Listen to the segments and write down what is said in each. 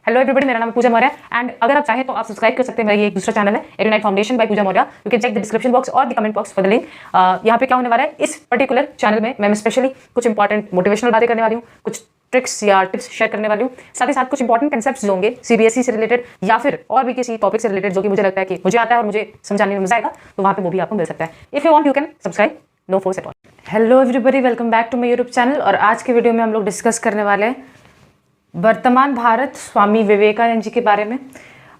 Hello everybody, मेरा नाम है पूजा मौर्य एंड अगर आप चाहें तो आप सब्सक्राइब कर सकते हैं। मेरा ये एक दूसरा चैनल है Edunite Foundation by Puja Maurya. You can check the description box और the comment box for the link. यहाँ पे क्या होने वाला है, इस पर्टिकुलर चैनल में मैं स्पेशली कुछ इंपॉर्टेंट मोटिवेशनल बातें करने वाली हूँ, कुछ ट्रिक्स या टिप्स शेयर करने वाली हूँ, साथ ही साथ कुछ इंपॉर्टेंट कंसेप्ट्स होंगे सीबीएसई से रिलेटेड या फिर और भी किसी टॉपिक से रिलेटेड जो कि मुझे लगता है कि मुझे आता है और मुझे समझाने में मजा आएगा, तो वहाँ पे वो भी आपको मिल सकता है। If you want you can subscribe, no force at all. Hello everybody, welcome back to my YouTube channel. और आज के वीडियो में हम लोग डिस्कस करने वाले हैं वर्तमान भारत स्वामी विवेकानंद जी के बारे में।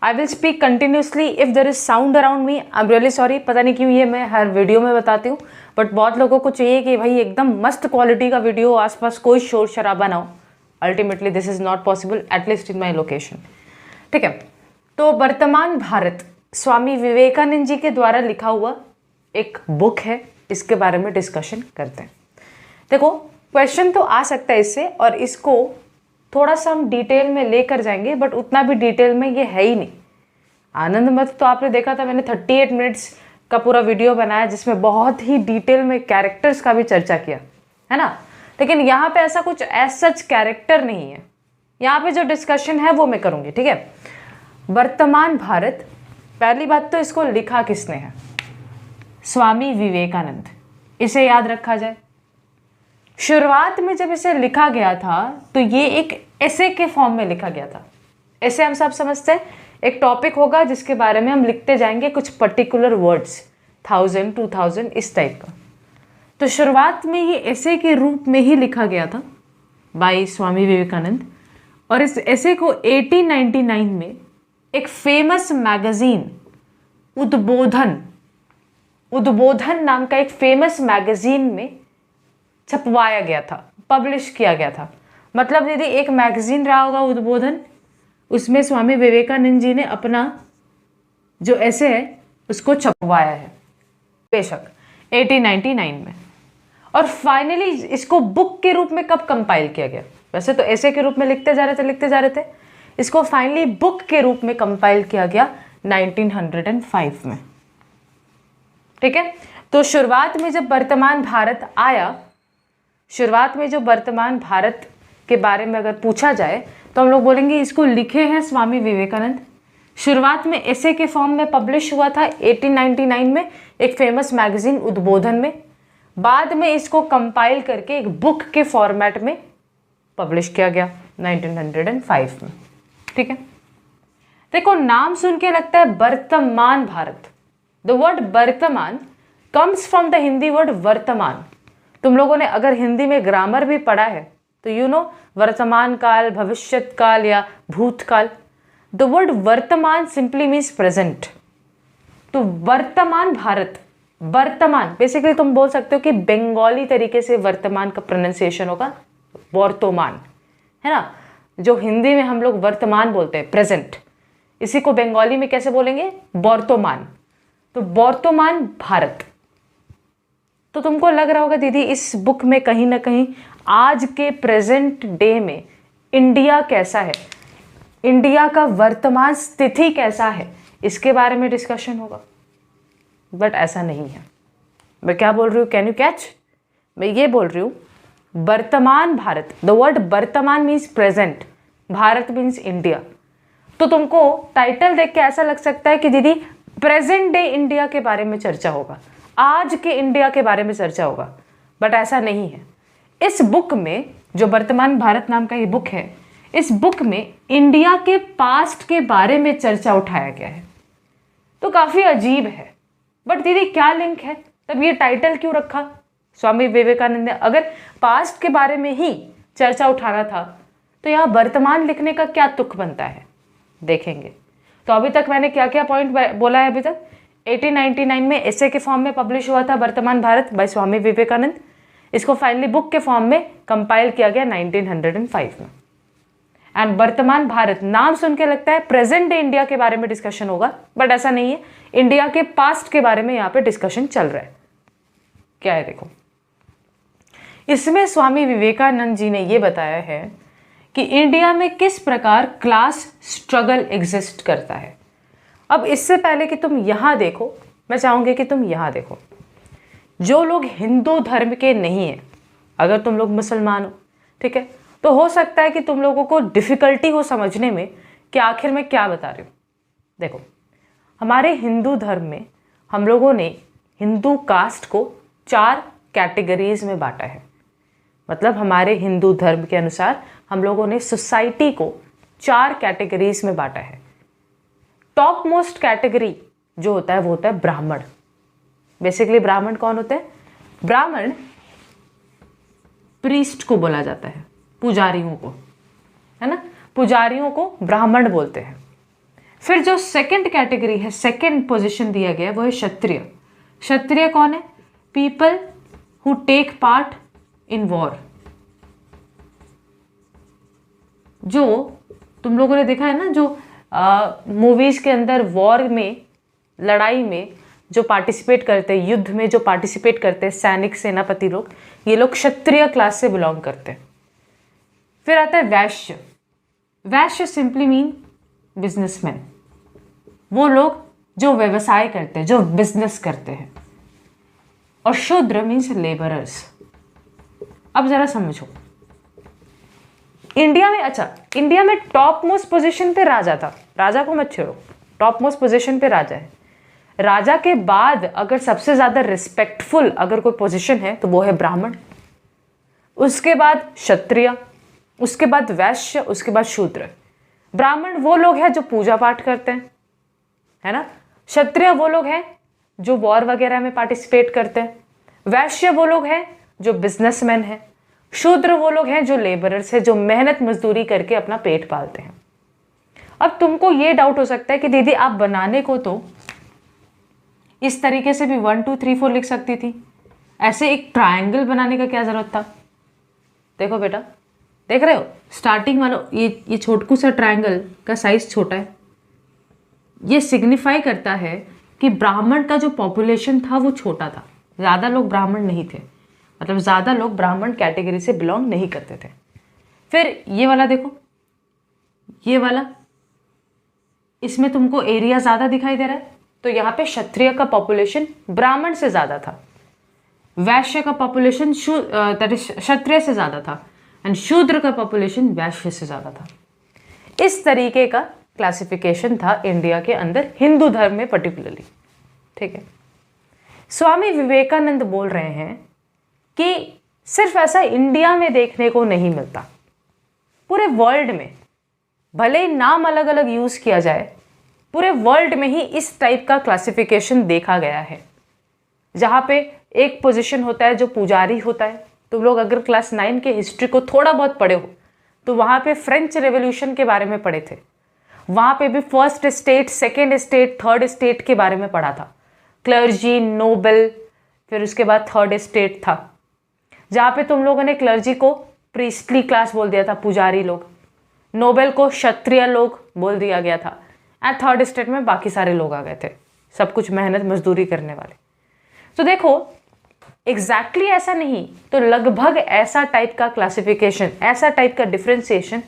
I will speak continuously. If there is sound around me, I am really sorry. पता नहीं क्यों ये मैं हर वीडियो में बताती हूँ, बट बहुत लोगों को चाहिए कि भाई एकदम मस्त क्वालिटी का वीडियो, आसपास कोई शोर शराबा ना हो। Ultimately this is not possible, at least in my location. ठीक है, तो वर्तमान भारत स्वामी विवेकानंद जी के द्वारा लिखा हुआ एक बुक है, इसके बारे में डिस्कशन करते हैं। देखो, क्वेश्चन तो आ सकता है इससे, और इसको थोड़ा सा हम डिटेल में लेकर जाएंगे, बट उतना भी डिटेल में ये है ही नहीं। आनंद मत तो आपने देखा था, मैंने 38 मिनट्स का पूरा वीडियो बनाया जिसमें बहुत ही डिटेल में कैरेक्टर्स का भी चर्चा किया है ना। लेकिन यहाँ पे ऐसा कुछ एज सच कैरेक्टर नहीं है। यहाँ पे जो डिस्कशन है वो मैं करूँगी। ठीक है, वर्तमान भारत, पहली बात तो इसको लिखा किसने है? स्वामी विवेकानंद। इसे याद रखा जाए। शुरुआत में जब इसे लिखा गया था तो ये एक ऐसे के फॉर्म में लिखा गया था। ऐसे हम सब समझते हैं, एक टॉपिक होगा जिसके बारे में हम लिखते जाएंगे कुछ पर्टिकुलर वर्ड्स, 1000, 2000 इस टाइप का। तो शुरुआत में ये ऐसे के रूप में ही लिखा गया था बाय स्वामी विवेकानंद। और इस ऐसे को 1899 में एक फेमस मैगजीन उद्बोधन नाम का एक फेमस मैगजीन में छपवाया गया था, पब्लिश किया गया था। मतलब यदि एक मैगजीन रहा होगा उद्बोधन, उसमें स्वामी विवेकानंद जी ने अपना जो ऐसे है उसको छपवाया है, बेशक 1899 में। और फाइनली इसको बुक के रूप में कब कंपाइल किया गया? वैसे तो ऐसे के रूप में लिखते जा रहे थे। इसको फाइनली बुक के रूप में कंपाइल किया गया 1905 में। ठीक है, तो शुरुआत में जब वर्तमान भारत आया, शुरुआत में जो वर्तमान भारत के बारे में अगर पूछा जाए तो हम लोग बोलेंगे इसको लिखे हैं स्वामी विवेकानंद। शुरुआत में ऐसे के फॉर्म में पब्लिश हुआ था 1899 में एक फेमस मैगजीन उद्बोधन में। बाद में इसको कंपाइल करके एक बुक के फॉर्मेट में पब्लिश किया गया 1905 में। ठीक है, देखो, नाम सुन के लगता है वर्तमान भारत। द वर्ड वर्तमान comes from the Hindi word वर्तमान। तुम लोगों ने अगर हिंदी में ग्रामर भी पढ़ा है तो यू नो वर्तमान काल, भविष्यत काल या भूतकाल। द वर्ड वर्तमान सिंपली मीन्स प्रेजेंट। तो वर्तमान भारत, वर्तमान बेसिकली तुम बोल सकते हो कि बंगाली तरीके से वर्तमान का प्रोनाउंसिएशन होगा वर्तमान, है ना। जो हिंदी में हम लोग वर्तमान बोलते हैं, प्रेजेंट, इसी को बंगाली में कैसे बोलेंगे? वर्तमान। तो वर्तमान भारत। तो तुमको लग रहा होगा दीदी इस बुक में कहीं ना कहीं आज के प्रेजेंट डे में इंडिया कैसा है, इंडिया का वर्तमान स्थिति कैसा है, इसके बारे में डिस्कशन होगा। बट ऐसा नहीं है। मैं क्या बोल रही हूँ, कैन यू कैच? मैं ये बोल रही हूँ वर्तमान भारत। द वर्ड वर्तमान means present, Bharat means India. तो तुमको टाइटल देख के ऐसा लग सकता है कि दीदी प्रेजेंट डे इंडिया के बारे में चर्चा होगा, आज के इंडिया के बारे में चर्चा होगा। बट ऐसा नहीं है। इस बुक में, जो वर्तमान भारत नाम का ये बुक है, इस बुक में इंडिया के पास्ट के बारे में चर्चा उठाया गया है। तो काफी अजीब है। बट दीदी क्या लिंक है, तब ये टाइटल क्यों रखा स्वामी विवेकानंद ने? अगर पास्ट के बारे में ही चर्चा उठाना था तो यहाँ वर्तमान लिखने का क्या तुक बनता है, देखेंगे। तो अभी तक मैंने क्या क्या पॉइंट बोला है? अभी तक 1899 में ऐसे के फॉर्म में पब्लिश हुआ था वर्तमान भारत बाय स्वामी विवेकानंद। इसको फाइनली बुक के फॉर्म में कंपाइल किया गया 1905 में। एंड वर्तमान भारत नाम सुन के लगता है प्रेजेंट डे इंडिया के बारे में डिस्कशन होगा, बट ऐसा नहीं है। इंडिया के पास्ट के बारे में यहाँ पे डिस्कशन चल रहा है। क्या है, देखो, इसमें स्वामी विवेकानंद जी ने ये बताया है कि इंडिया में किस प्रकार क्लास स्ट्रगल एग्जिस्ट करता है। अब इससे पहले कि तुम यहाँ देखो, मैं चाहूँगी कि तुम यहाँ देखो। जो लोग हिंदू धर्म के नहीं हैं, अगर तुम लोग मुसलमान हो, ठीक है, तो हो सकता है कि तुम लोगों को डिफ़िकल्टी हो समझने में कि आखिर मैं क्या बता रही हूँ। देखो, हमारे हिंदू धर्म में हम लोगों ने हिंदू कास्ट को 4 कैटेगरीज में बांटा है। मतलब हमारे हिंदू धर्म के अनुसार हम लोगों ने सोसाइटी को 4 कैटेगरीज में बांटा है। टॉप मोस्ट कैटेगरी जो होता है वो होता है ब्राह्मण। बेसिकली ब्राह्मण कौन होते हैं? ब्राह्मण प्रीस्ट को बोला जाता है, पुजारियों को, है ना, पुजारियों को ब्राह्मण बोलते हैं। फिर जो सेकंड कैटेगरी है, सेकंड पोजीशन दिया गया है, वो है क्षत्रिय। क्षत्रिय कौन है? People who take part in war. जो तुम लोगों ने देखा है ना, जो मूवीज के अंदर वॉर में, लड़ाई में जो पार्टिसिपेट करते हैं, युद्ध में जो पार्टिसिपेट करते हैं सैनिक, सेनापति लोग, ये लोग क्षत्रिय क्लास से बिलोंग करते हैं। फिर आता है वैश्य। वैश्य सिंपली मीन बिजनेसमैन, वो लोग जो व्यवसाय करते हैं, जो बिजनेस करते हैं। और शूद्र मीन्स लेबरर्स। अब जरा समझो, इंडिया में, अच्छा, इंडिया में टॉप मोस्ट पोजीशन पे राजा था। राजा को मत छोड़ो, टॉप मोस्ट पोजीशन पे राजा है। राजा के बाद अगर सबसे ज्यादा रिस्पेक्टफुल अगर कोई पोजीशन है तो वो है ब्राह्मण, उसके बाद क्षत्रिय, उसके बाद वैश्य, उसके बाद शूद्र। ब्राह्मण वो लोग हैं जो पूजा पाठ करते हैं, है ना। क्षत्रिय वो लोग हैं जो वॉर वगैरह में पार्टिसिपेट करते हैं। वैश्य वो लोग हैं जो बिजनेसमैन हैं। शूद्र वो लोग हैं जो लेबरर्स हैं, जो मेहनत मजदूरी करके अपना पेट पालते हैं। अब तुमको ये डाउट हो सकता है कि दीदी आप बनाने को तो इस तरीके से भी 1 2 3 4 लिख सकती थी, ऐसे एक ट्रायंगल बनाने का क्या जरूरत था? देखो बेटा, देख रहे हो स्टार्टिंग वाला ये छोटकू सा ट्रायंगल का साइज छोटा है। ये सिग्निफाई करता है कि ब्राह्मण का जो पॉपुलेशन था वो छोटा था, ज़्यादा लोग ब्राह्मण नहीं थे, मतलब ज़्यादा लोग ब्राह्मण कैटेगरी से बिलोंग नहीं करते थे। फिर ये वाला देखो, ये वाला, इसमें तुमको एरिया ज़्यादा दिखाई दे रहा है, तो यहाँ पे क्षत्रिय का पॉपुलेशन ब्राह्मण से ज़्यादा था, वैश्य का पॉपुलेशन क्षत्रिय से ज़्यादा था, एंड शूद्र का पॉपुलेशन वैश्य से ज़्यादा था। इस तरीके का क्लासिफिकेशन था इंडिया के अंदर, हिंदू धर्म में पर्टिकुलरली, ठीक है। स्वामी विवेकानंद बोल रहे हैं कि सिर्फ ऐसा इंडिया में देखने को नहीं मिलता, पूरे वर्ल्ड में, भले ही नाम अलग अलग यूज किया जाए, पूरे वर्ल्ड में ही इस टाइप का क्लासिफिकेशन देखा गया है। जहाँ पे एक पोजीशन होता है जो पुजारी होता है। तुम लोग अगर क्लास 9 के हिस्ट्री को थोड़ा बहुत पढ़े हो तो वहाँ पे फ्रेंच रेवोल्यूशन के बारे में पढ़े थे, वहाँ पे भी first state, second state, third state के बारे में पढ़ा था। क्लर्जी, नोबल, फिर उसके बाद थर्ड स्टेट था, जहाँ पे तुम लोगों ने क्लर्जी को प्रीस्टली क्लास बोल दिया था, पुजारी लोग, नोबल को क्षत्रिय लोग बोल दिया गया था, एंड थर्ड स्टेट में बाकी सारे लोग आ गए थे, सब कुछ मेहनत मजदूरी करने वाले। तो देखो एग्जैक्टली ऐसा नहीं तो लगभग ऐसा टाइप का क्लासिफिकेशन, ऐसा टाइप का डिफ्रेंसिएशन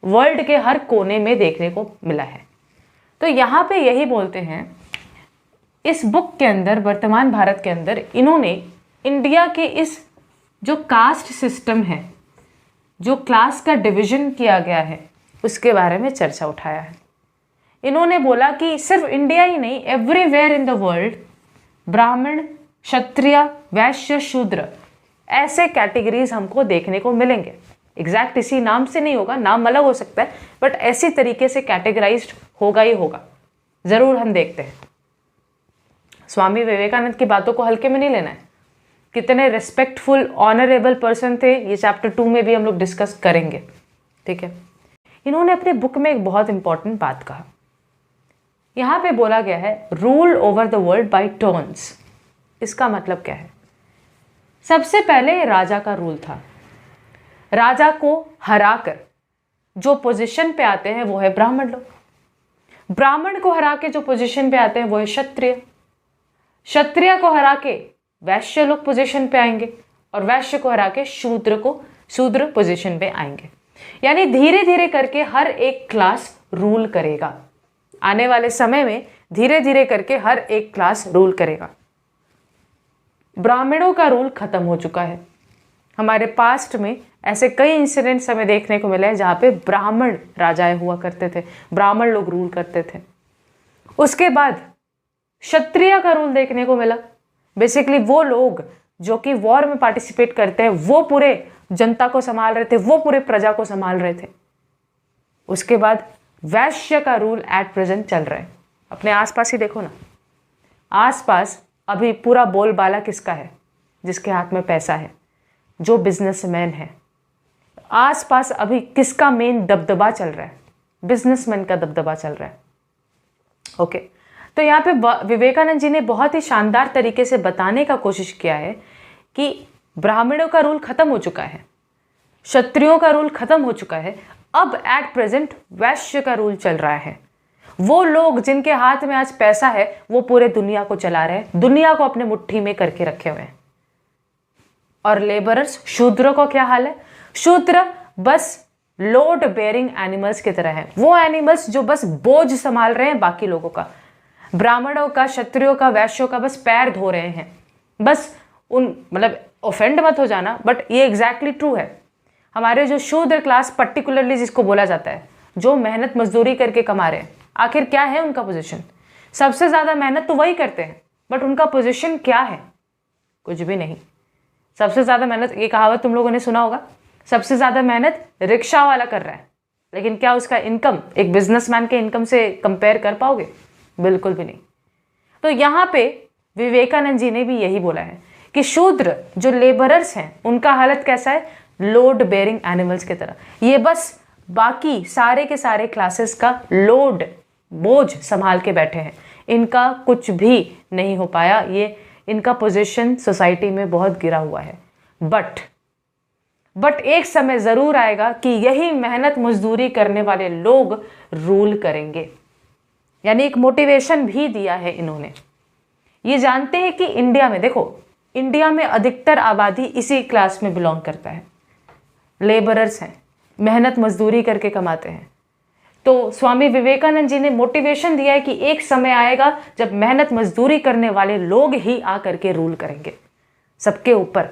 वर्ल्ड के हर कोने में देखने को मिला है। तो यहाँ पे यही बोलते हैं इस बुक के अंदर, वर्तमान भारत के अंदर इन्होंने इंडिया के इस जो कास्ट सिस्टम है, जो क्लास का डिवीजन किया गया है, उसके बारे में चर्चा उठाया है। इन्होंने बोला कि सिर्फ इंडिया ही नहीं, एवरीवेयर इन द वर्ल्ड ब्राह्मण, क्षत्रिय, वैश्य, शूद्र ऐसे कैटेगरीज हमको देखने को मिलेंगे। एग्जैक्ट इसी नाम से नहीं होगा, नाम अलग हो सकता है, बट ऐसी तरीके से कैटेगराइज्ड होगा ही होगा, जरूर हम देखते हैं। स्वामी विवेकानंद की बातों को हल्के में नहीं लेना है, कितने रिस्पेक्टफुल ऑनरेबल पर्सन थे, ये चैप्टर 2 में भी हम लोग डिस्कस करेंगे, ठीक है। इन्होंने अपने बुक में एक बहुत इंपॉर्टेंट बात कहा, यहाँ पे बोला गया है rule over the world by turns. इसका मतलब क्या है? सबसे पहले राजा का रूल था, राजा को हराकर जो पोजीशन पे आते हैं वो है ब्राह्मण लोग, ब्राह्मण को हरा के जो पोजीशन पे आते हैं वो है क्षत्रिय, क्षत्रिय को हरा के वैश्य लोग पोजीशन पे आएंगे, और वैश्य को हरा के शूद्र पोजीशन पे आएंगे। यानी धीरे धीरे करके हर एक क्लास रूल करेगा, आने वाले समय में धीरे धीरे करके हर एक क्लास रूल करेगा। ब्राह्मणों का रूल खत्म हो चुका है, हमारे पास्ट में ऐसे कई इंसिडेंट्स हमें देखने को मिले हैं जहाँ पे ब्राह्मण राजाएं हुआ करते थे, ब्राह्मण लोग रूल करते थे। उसके बाद क्षत्रिय का रूल देखने को मिला। बेसिकली वो लोग जो कि वॉर में पार्टिसिपेट करते हैं, वो पूरे जनता को संभाल रहे थे, वो पूरे प्रजा को संभाल रहे थे। उसके बाद वैश्य का रूल एट प्रेजेंट चल रहा है। अपने आसपास ही देखो ना, आसपास अभी पूरा बोलबाला किसका है? जिसके हाथ में पैसा है, जो बिजनेसमैन है। आसपास अभी किसका मेन दबदबा चल रहा है? बिजनेसमैन का दबदबा चल रहा है। ओके, तो यहाँ पे विवेकानंद जी ने बहुत ही शानदार तरीके से बताने का कोशिश किया है कि ब्राह्मणों का रूल खत्म हो चुका है, क्षत्रियों का रूल खत्म हो चुका है, अब एट प्रेजेंट वैश्य का रूल चल रहा है। वो लोग जिनके हाथ में आज पैसा है वो पूरे दुनिया को चला रहे हैं, दुनिया को अपने मुट्ठी में करके रखे हुए हैं। और लेबरर्स, शूद्रों का क्या हाल है? शूद्र बस लोड बेयरिंग एनिमल्स की तरह है, वो एनिमल्स जो बस बोझ संभाल रहे हैं बाकी लोगों का। ब्राह्मणों का, क्षत्रियों का, वैश्यों का बस पैर धो रहे हैं। बस उन मतलब ऑफेंड मत हो जाना, बट ये एग्जैक्टली ट्रू है। हमारे जो शूद्र क्लास पर्टिकुलरली जिसको बोला जाता है, जो मेहनत मजदूरी करके कमा रहे हैं, आखिर क्या है उनका पोजीशन? सबसे ज़्यादा मेहनत तो वही करते हैं, बट उनका पोजीशन क्या है? कुछ भी नहीं। सबसे ज़्यादा मेहनत, ये कहावत तुम लोगों ने सुना होगा, सबसे ज़्यादा मेहनत रिक्शा वाला कर रहा है, लेकिन क्या उसका इनकम एक बिजनेसमैन के इनकम से कंपेयर कर पाओगे? बिल्कुल भी नहीं। तो यहाँ पे विवेकानंद जी ने भी यही बोला है कि शूद्र जो लेबरर्स हैं उनका हालत कैसा है? लोड बेयरिंग एनिमल्स की तरह। ये बस बाकी सारे के सारे क्लासेस का लोड, बोझ संभाल के बैठे हैं, इनका कुछ भी नहीं हो पाया। ये इनका पोजीशन सोसाइटी में बहुत गिरा हुआ है। बट एक समय ज़रूर आएगा कि यही मेहनत मजदूरी करने वाले लोग रूल करेंगे। यानी एक मोटिवेशन भी दिया है इन्होंने। ये जानते हैं कि इंडिया में, देखो इंडिया में अधिकतर आबादी इसी क्लास में बिलोंग करता है, लेबरर्स हैं, मेहनत मजदूरी करके कमाते हैं। तो स्वामी विवेकानंद जी ने मोटिवेशन दिया है कि एक समय आएगा जब मेहनत मजदूरी करने वाले लोग ही आ करके रूल करेंगे सबके ऊपर।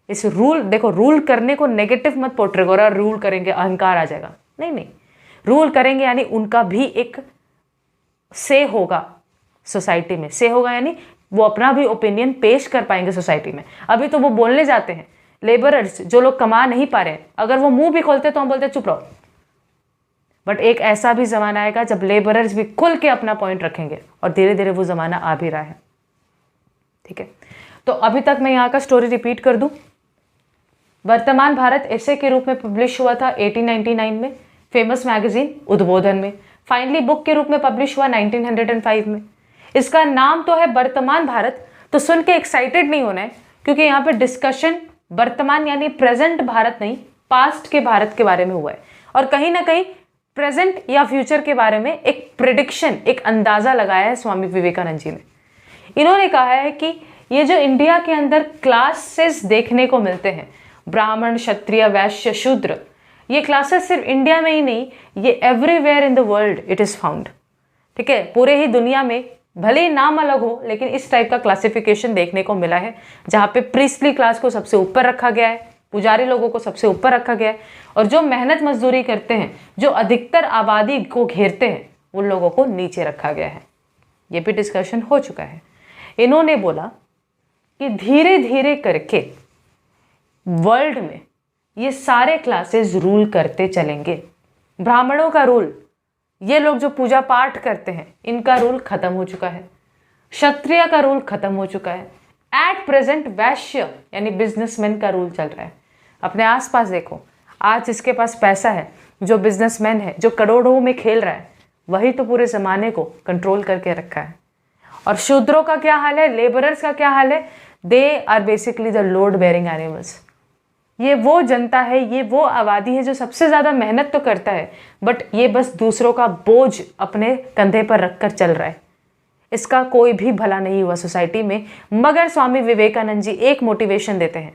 इस रूल, देखो रूल करने को नेगेटिव मत पोर्ट्रे करो, और रूल करेंगे अहंकार आ जाएगा, नहीं नहीं। रूल करेंगे यानी उनका भी एक से होगा सोसाइटी में, से होगा यानी वो अपना भी ओपिनियन पेश कर पाएंगे सोसाइटी में। अभी तो वो बोलने जाते हैं, लेबरर्स जो लोग कमा नहीं पा रहे हैं, अगर वो मुंह भी खोलते तो हम बोलते चुप रहो। बट एक ऐसा भी ज़माना आएगा जब लेबरर्स भी खुल के अपना पॉइंट रखेंगे, और धीरे धीरे वो ज़माना आ भी रहा है। ठीक है, तो अभी तक मैं यहाँ का स्टोरी रिपीट कर दूं। वर्तमान भारत ऐसे के रूप में पब्लिश हुआ था 1899 में, फेमस मैगजीन उद्बोधन में। फाइनली बुक के रूप में पब्लिश हुआ 1905 में। इसका नाम तो है वर्तमान भारत, तो सुन के एक्साइटेड नहीं होना है, क्योंकि यहाँ पे डिस्कशन वर्तमान यानी प्रेजेंट भारत नहीं, पास्ट के भारत के बारे में हुआ है। और कहीं ना कहीं प्रेजेंट या फ्यूचर के बारे में एक प्रिडिक्शन, एक अंदाज़ा लगाया है स्वामी विवेकानंद जी ने। इन्होंने कहा है कि ये जो इंडिया के अंदर क्लासेस देखने को मिलते हैं, ब्राह्मण, क्षत्रिय, वैश्य, शूद्र, ये क्लासेस सिर्फ इंडिया में ही नहीं, ये everywhere in the world it is found. ठीक है, पूरे ही दुनिया में, भले ही नाम अलग हो, लेकिन इस टाइप का क्लासिफिकेशन देखने को मिला है, जहाँ पे प्रीस्टली क्लास को सबसे ऊपर रखा गया है, पुजारी लोगों को सबसे ऊपर रखा गया है, और जो मेहनत मजदूरी करते हैं, जो अधिकतर आबादी को घेरते हैं, उन लोगों को नीचे रखा गया है। ये भी डिस्कशन हो चुका है। इन्होंने बोला कि धीरे धीरे करके वर्ल्ड में ये सारे क्लासेस रूल करते चलेंगे। ब्राह्मणों का रूल, ये लोग जो पूजा पाठ करते हैं, इनका रूल खत्म हो चुका है। क्षत्रिय का रूल खत्म हो चुका है। एट प्रेजेंट वैश्य यानी बिजनेसमैन का रूल चल रहा है। अपने आसपास देखो, आज जिसके पास पैसा है, जो बिजनेसमैन है, जो करोड़ों में खेल रहा है, वही तो पूरे ज़माने को कंट्रोल करके रखा है। और शूद्रों का क्या हाल है, लेबरर्स का क्या हाल है? They are basically the load bearing animals. ये वो जनता है, ये वो आबादी है जो सबसे ज़्यादा मेहनत तो करता है, बट ये बस दूसरों का बोझ अपने कंधे पर रखकर चल रहा है। इसका कोई भी भला नहीं हुआ सोसाइटी में। मगर स्वामी विवेकानंद जी एक मोटिवेशन देते हैं।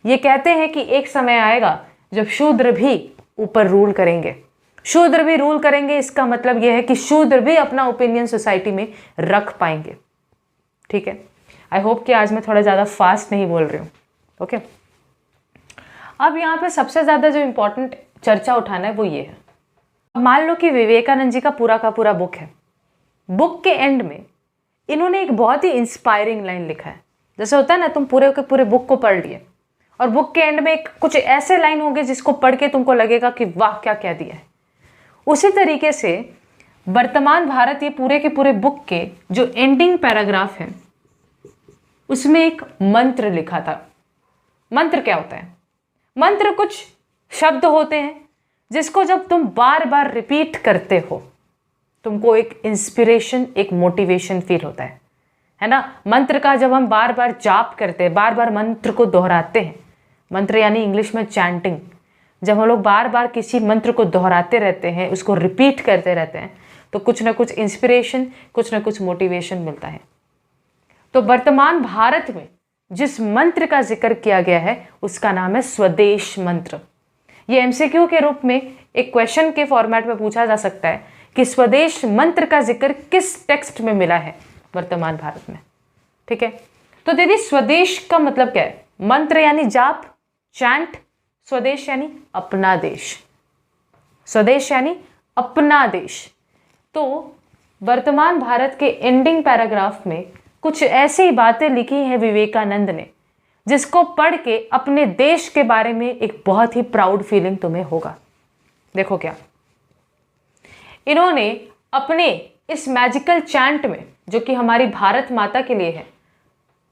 ये कहते हैं कि एक समय आएगा जब शूद्र भी ऊपर रूल करेंगे। शूद्र भी रूल करेंगे, इसका मतलब यह है कि शूद्र भी अपना ओपिनियन सोसाइटी में रख पाएंगे। ठीक है, आई होप कि आज मैं थोड़ा ज़्यादा फास्ट नहीं बोल रही हूँ। ओके, अब यहाँ पे सबसे ज़्यादा जो इम्पोर्टेंट चर्चा उठाना है वो ये है, मान लो कि विवेकानंद जी का पूरा बुक है, बुक के एंड में इन्होंने एक बहुत ही इंस्पायरिंग लाइन लिखा है। जैसे होता है ना, तुम पूरे के पूरे बुक को पढ़ लिए और बुक के एंड में कुछ ऐसे लाइन होंगे जिसको पढ़ के तुमको लगेगा कि वाह क्या कह दिया है। उसी तरीके से वर्तमान भारत, ये पूरे के पूरे बुक के जो एंडिंग पैराग्राफ है उसमें एक मंत्र लिखा था। मंत्र क्या होता है? मंत्र कुछ शब्द होते हैं जिसको जब तुम बार बार रिपीट करते हो तुमको एक इंस्पिरेशन, एक मोटिवेशन फील होता है ना। मंत्र का जब हम बार बार जाप करते हैं, बार बार मंत्र को दोहराते हैं, मंत्र यानी इंग्लिश में चैंटिंग, जब हम लोग बार बार किसी मंत्र को दोहराते रहते हैं, उसको रिपीट करते रहते हैं, तो कुछ ना कुछ इंस्पिरेशन, कुछ ना कुछ मोटिवेशन मिलता है। तो वर्तमान भारत में जिस मंत्र का जिक्र किया गया है उसका नाम है स्वदेश मंत्र। ये एमसीक्यू के रूप में एक क्वेश्चन के फॉर्मेट में पूछा जा सकता है कि स्वदेश मंत्र का जिक्र किस टेक्स्ट में मिला है वर्तमान भारत में। ठीक है, तो दीदी स्वदेश का मतलब क्या है? मंत्र यानी जाप, चैंट, स्वदेश यानी अपना देश, स्वदेश यानी अपना देश। तो वर्तमान भारत के एंडिंग पैराग्राफ में कुछ ऐसी बातें लिखी हैं विवेकानंद ने जिसको पढ़ के अपने देश के बारे में एक बहुत ही प्राउड फीलिंग तुम्हें होगा। देखो क्या इन्होंने अपने इस मैजिकल चैंट में, जो कि हमारी भारत माता के लिए है,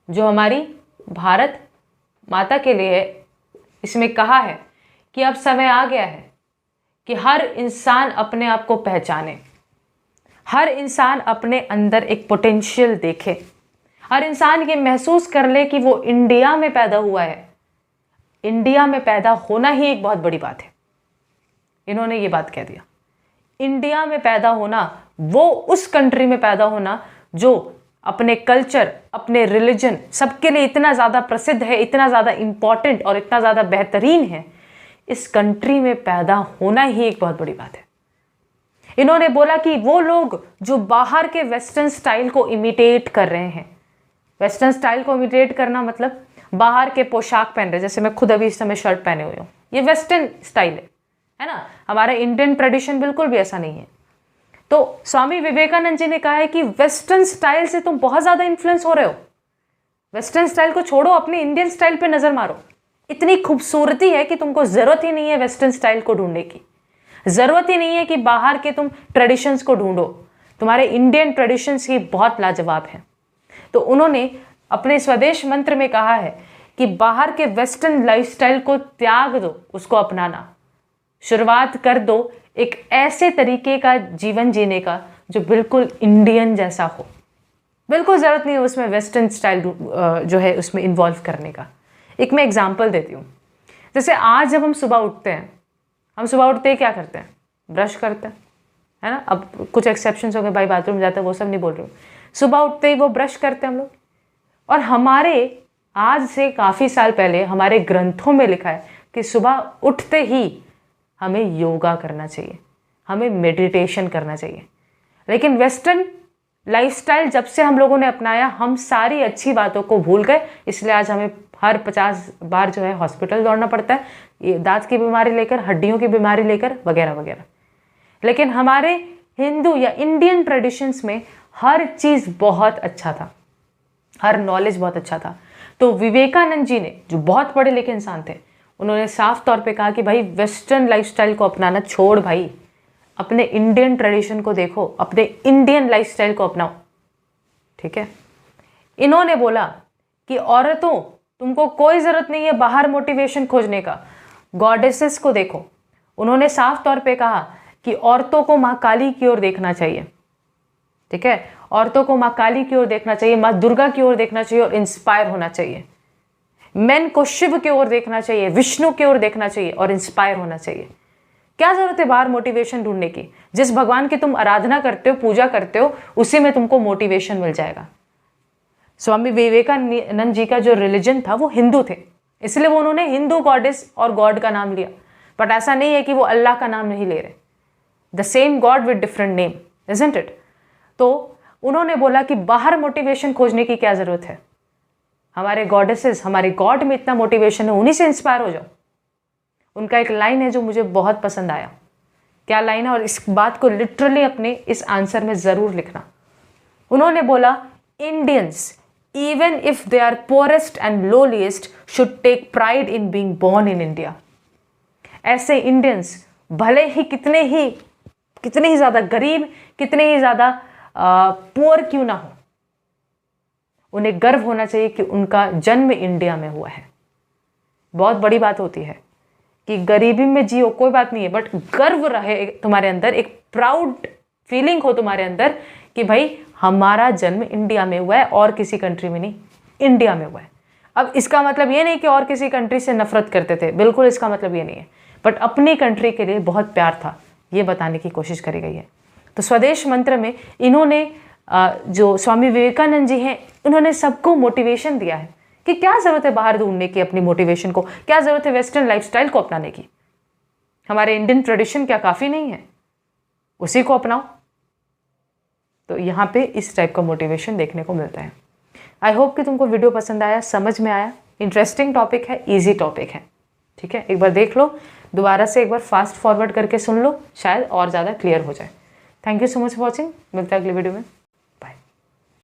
जो हमारी भारत माता के लिए है, इसमें कहा है कि अब समय आ गया है कि हर इंसान अपने आप को पहचाने, हर इंसान अपने अंदर एक पोटेंशियल देखे, हर इंसान ये महसूस कर ले कि वो इंडिया में पैदा हुआ है। इंडिया में पैदा होना ही एक बहुत बड़ी बात है। इन्होंने ये बात कह दिया, इंडिया में पैदा होना, वो उस कंट्री में पैदा होना जो अपने कल्चर, अपने रिलीजन, सबके लिए इतना ज़्यादा प्रसिद्ध है, इतना ज़्यादा इम्पॉर्टेंट और इतना ज़्यादा बेहतरीन है। इस कंट्री में पैदा होना ही एक बहुत बड़ी बात है। इन्होंने बोला कि वो लोग जो बाहर के वेस्टर्न स्टाइल को इमिटेट कर रहे हैं, वेस्टर्न स्टाइल को इमिटेट करना मतलब बाहर के पोशाक पहन रहे, जैसे मैं खुद अभी इस समय शर्ट पहने हुए हूँ, ये वेस्टर्न स्टाइल है ना। हमारा इंडियन ट्रेडिशन बिल्कुल भी ऐसा नहीं है। तो स्वामी विवेकानंद जी ने कहा है कि वेस्टर्न स्टाइल से तुम बहुत ज़्यादा इन्फ्लुएंस हो रहे हो, वेस्टर्न स्टाइल को छोड़ो, अपने इंडियन स्टाइल पे नज़र मारो। इतनी खूबसूरती है कि तुमको ज़रूरत ही नहीं है वेस्टर्न स्टाइल को ढूंढने की, ज़रूरत ही नहीं है कि बाहर के तुम ट्रेडिशंस को ढूंढो, तुम्हारे इंडियन ट्रेडिशंस ही बहुत लाजवाब हैं। तो उन्होंने अपने स्वदेश मंत्र में कहा है कि बाहर के वेस्टर्न लाइफस्टाइल को त्याग दो, उसको अपनाना, शुरुआत कर दो एक ऐसे तरीके का जीवन जीने का जो बिल्कुल इंडियन जैसा हो। बिल्कुल ज़रूरत नहीं है उसमें वेस्टर्न स्टाइल जो है उसमें इन्वॉल्व करने का। एक मैं एग्जांपल देती हूँ। जैसे आज जब हम सुबह उठते हैं, हम सुबह उठते ही क्या करते हैं? ब्रश करते हैं, है ना। अब कुछ एक्सेप्शंस हो गए, भाई बाथरूम जाते हैं, वो सब नहीं बोल रही हूँ। सुबह उठते ही वो ब्रश करते हैं हम लोग। और हमारे आज से काफ़ी साल पहले हमारे ग्रंथों में लिखा है कि सुबह उठते ही हमें योगा करना चाहिए, हमें मेडिटेशन करना चाहिए। लेकिन वेस्टर्न लाइफस्टाइल जब से हम लोगों ने अपनाया, हम सारी अच्छी बातों को भूल गए। इसलिए आज हमें हर 50 बार जो है हॉस्पिटल दौड़ना पड़ता है, ये दांत की बीमारी लेकर, हड्डियों की बीमारी लेकर, वगैरह वगैरह। लेकिन हमारे हिंदू या इंडियन ट्रेडिशंस में हर चीज़ बहुत अच्छा था, हर नॉलेज बहुत अच्छा था। तो विवेकानंद जी ने, जो बहुत पढ़े लिखे इंसान थे, उन्होंने साफ तौर पे कहा कि भाई वेस्टर्न लाइफस्टाइल को अपनाना छोड़, भाई अपने इंडियन ट्रेडिशन को देखो, अपने इंडियन लाइफस्टाइल को अपनाओ। ठीक है। इन्होंने बोला कि औरतों, तुमको कोई ज़रूरत नहीं है बाहर मोटिवेशन खोजने का, गॉडेसेस को देखो। उन्होंने साफ तौर पे कहा कि औरतों को माँ काली की ओर देखना चाहिए। ठीक है, औरतों को माँ काली की ओर देखना चाहिए, माँ दुर्गा की ओर देखना चाहिए और इंस्पायर होना चाहिए। मेन को शिव की ओर देखना चाहिए, विष्णु की ओर देखना चाहिए और इंस्पायर होना चाहिए। क्या जरूरत है बाहर मोटिवेशन ढूंढने की? जिस भगवान की तुम आराधना करते हो, पूजा करते हो, उसी में तुमको मोटिवेशन मिल जाएगा। स्वामी विवेकानंद जी का जो रिलीजन था वो हिंदू थे, इसलिए वो उन्होंने हिंदू गॉडेस और गॉड का नाम लिया। बट ऐसा नहीं है कि वो अल्लाह का नाम नहीं ले रहे, the same God with different name, isn't it. तो उन्होंने बोला कि बाहर मोटिवेशन खोजने की क्या ज़रूरत है, हमारे गॉडेसेस, हमारे गॉड में इतना मोटिवेशन है, उन्हीं से इंस्पायर हो जाओ। उनका एक लाइन है जो मुझे बहुत पसंद आया। क्या लाइन है, और इस बात को लिटरली अपने इस आंसर में ज़रूर लिखना। उन्होंने बोला, Indians even if they are poorest and lowliest should take pride in being born in India. ऐसे इंडियंस भले ही कितने ही ज़्यादा गरीब, कितने ही ज़्यादा पुअर क्यों ना हो, उन्हें गर्व होना चाहिए कि उनका जन्म इंडिया में हुआ है। बहुत बड़ी बात होती है कि गरीबी में जियो, कोई बात नहीं है, बट गर्व रहे तुम्हारे अंदर, एक प्राउड फीलिंग हो तुम्हारे अंदर कि भाई हमारा जन्म इंडिया में हुआ है और किसी कंट्री में नहीं, इंडिया में हुआ है। अब इसका मतलब ये नहीं कि और किसी कंट्री से नफरत करते थे, बिल्कुल इसका मतलब ये नहीं है, बट अपनी कंट्री के लिए बहुत प्यार था, ये बताने की कोशिश करी गई है। तो स्वदेश मंत्र में इन्होंने जो स्वामी विवेकानंद जी हैं, उन्होंने सबको मोटिवेशन दिया है कि क्या ज़रूरत है बाहर ढूंढने की अपनी मोटिवेशन को, क्या ज़रूरत है वेस्टर्न लाइफस्टाइल को अपनाने की। हमारे इंडियन ट्रेडिशन क्या काफ़ी नहीं है, उसी को अपनाओ। तो यहाँ पे इस टाइप का मोटिवेशन देखने को मिलता है। आई होप कि तुमको वीडियो पसंद आया, समझ में आया। इंटरेस्टिंग टॉपिक है, ईजी टॉपिक है, ठीक है। एक बार देख लो, दोबारा से एक बार फास्ट फॉरवर्ड करके सुन लो, शायद और ज़्यादा क्लियर हो जाए। Thank you so much for watching. मिलता है अगले वीडियो में।